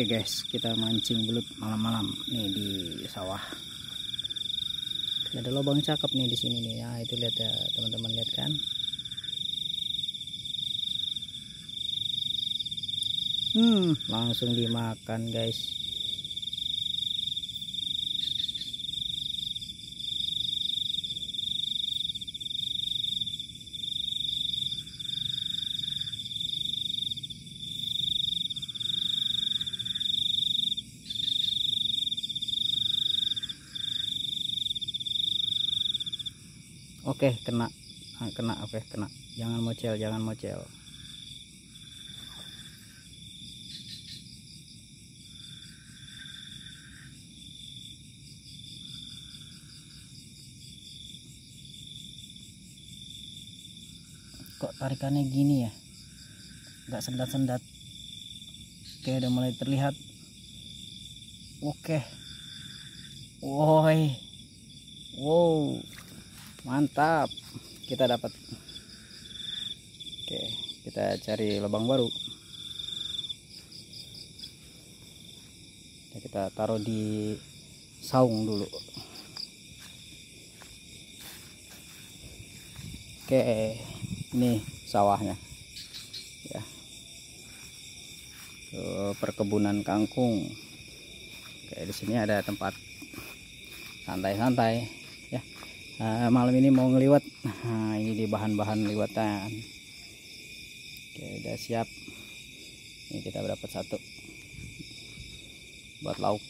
Oke guys, kita mancing belut malam-malam nih di sawah. Ada lubang cakep nih di sini nih. Nah, itu lihat ya teman-teman, lihat kan? Langsung dimakan guys. Oke, kena. Oke, kena. Jangan mocel, jangan mocel. Kok tarikannya gini ya? Nggak sendat-sendat. Oke, udah mulai terlihat. Oke. Woi. Wow. Mantap. Kita dapat. Oke, kita cari lubang baru. Kita taruh di saung dulu. Oke, ini sawahnya ya, perkebunan kangkung. Oke, di sini ada tempat santai-santai ya. Malam ini mau ngeliwat. Nah, ini di bahan-bahan liwatan. Oke, udah siap. Ini kita dapat satu buat lauk.